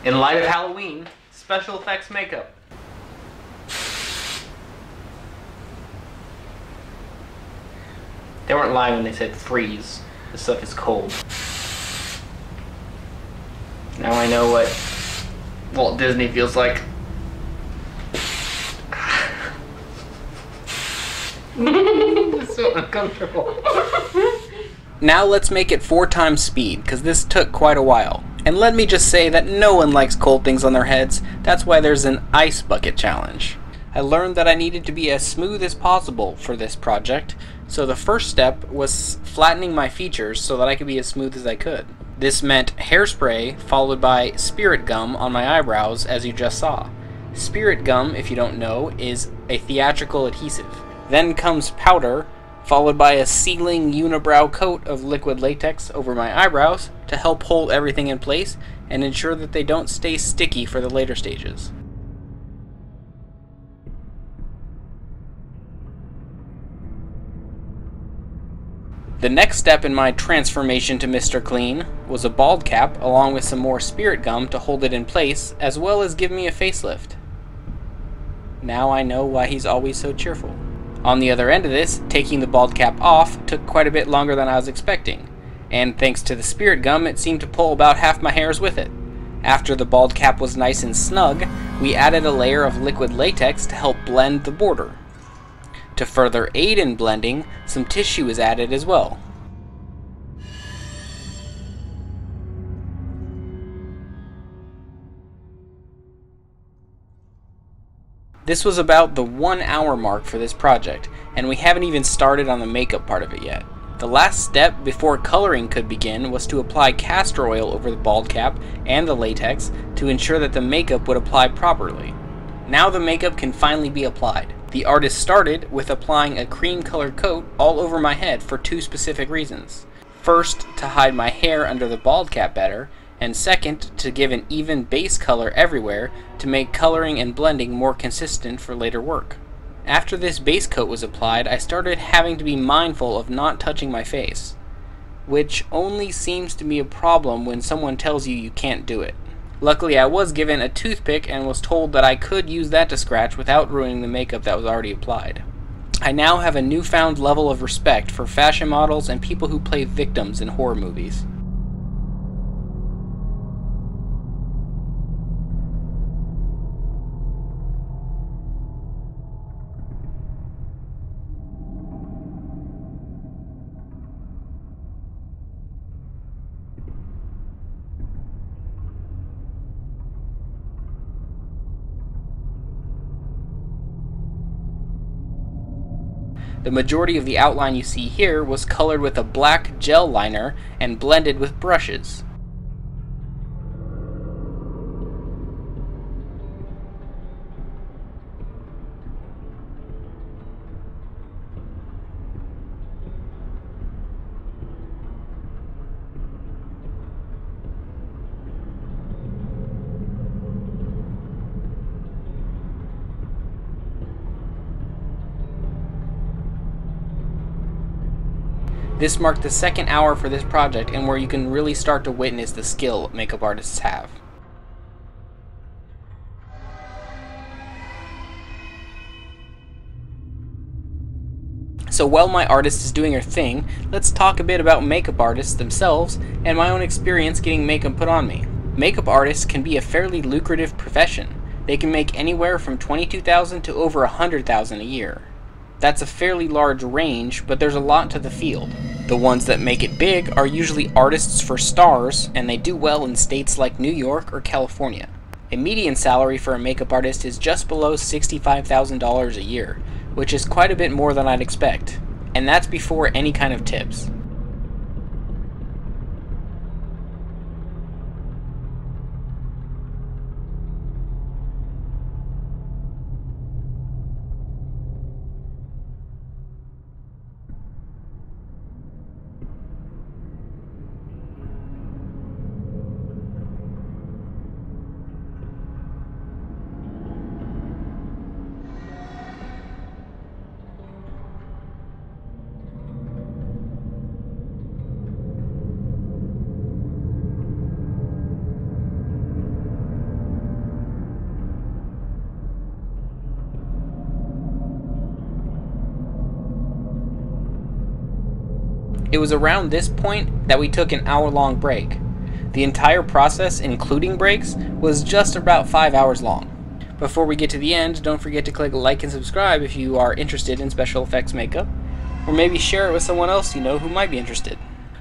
In light of Halloween, special effects makeup. They weren't lying when they said freeze. This stuff is cold. Now I know what Walt Disney feels like. It's so uncomfortable. Now let's make it 4 times speed, because this took quite a while. And let me just say that no one likes cold things on their heads. That's why there's an ice bucket challenge. I learned that I needed to be as smooth as possible for this project, so the first step was flattening my features so that I could be as smooth as I could. This meant hairspray followed by spirit gum on my eyebrows, as you just saw. Spirit gum, if you don't know, is a theatrical adhesive. Then comes powder, followed by a sealing unibrow coat of liquid latex over my eyebrows to help hold everything in place and ensure that they don't stay sticky for the later stages. The next step in my transformation to Mr. Clean was a bald cap along with some more spirit gum to hold it in place, as well as give me a facelift. Now I know why he's always so cheerful. On the other end of this, taking the bald cap off took quite a bit longer than I was expecting, and thanks to the spirit gum it seemed to pull about half my hairs with it. After the bald cap was nice and snug, we added a layer of liquid latex to help blend the border. To further aid in blending, some tissue is added as well. This was about the 1 hour mark for this project, and we haven't even started on the makeup part of it yet. The last step before coloring could begin was to apply castor oil over the bald cap and the latex to ensure that the makeup would apply properly. Now the makeup can finally be applied. The artist started with applying a cream colored coat all over my head for 2 specific reasons. First, to hide my hair under the bald cap better, and second, to give an even base color everywhere to make coloring and blending more consistent for later work. After this base coat was applied, I started having to be mindful of not touching my face, which only seems to be a problem when someone tells you you can't do it. Luckily, I was given a toothpick and was told that I could use that to scratch without ruining the makeup that was already applied. I now have a newfound level of respect for fashion models and people who play victims in horror movies. The majority of the outline you see here was colored with a black gel liner and blended with brushes. This marked the 2nd hour for this project, and where you can really start to witness the skill makeup artists have. So while my artist is doing her thing, let's talk a bit about makeup artists themselves and my own experience getting makeup put on me. Makeup artists can be a fairly lucrative profession. They can make anywhere from $22,000 to over $100,000 a year. That's a fairly large range, but there's a lot to the field. The ones that make it big are usually artists for stars, and they do well in states like New York or California. A median salary for a makeup artist is just below $65,000 a year, which is quite a bit more than I'd expect. And that's before any kind of tips. It was around this point that we took an hour-long break. The entire process, including breaks, was just about 5 hours long. Before we get to the end, don't forget to click like and subscribe if you are interested in special effects makeup, or maybe share it with someone else you know who might be interested.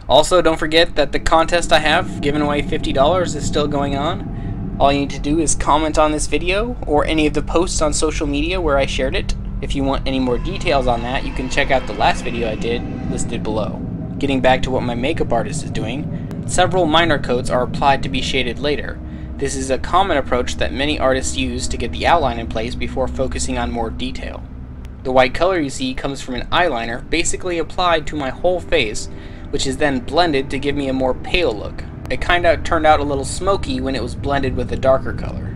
Also, don't forget that the contest I have, giving away $50, is still going on. All you need to do is comment on this video, or any of the posts on social media where I shared it. If you want any more details on that, you can check out the last video I did, listed below. Getting back to what my makeup artist is doing, several minor coats are applied to be shaded later. This is a common approach that many artists use to get the outline in place before focusing on more detail. The white color you see comes from an eyeliner basically applied to my whole face, which is then blended to give me a more pale look. It kinda turned out a little smoky when it was blended with a darker color.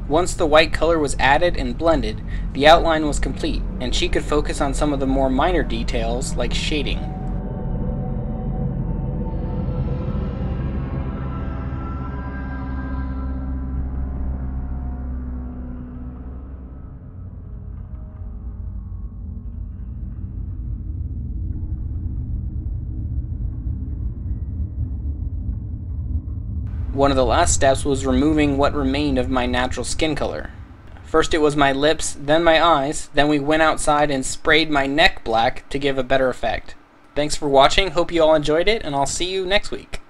Once the white color was added and blended, the outline was complete, and she could focus on some of the more minor details like shading. One of the last steps was removing what remained of my natural skin color. First it was my lips, then my eyes, then we went outside and sprayed my neck black to give a better effect. Thanks for watching, hope you all enjoyed it, and I'll see you next week.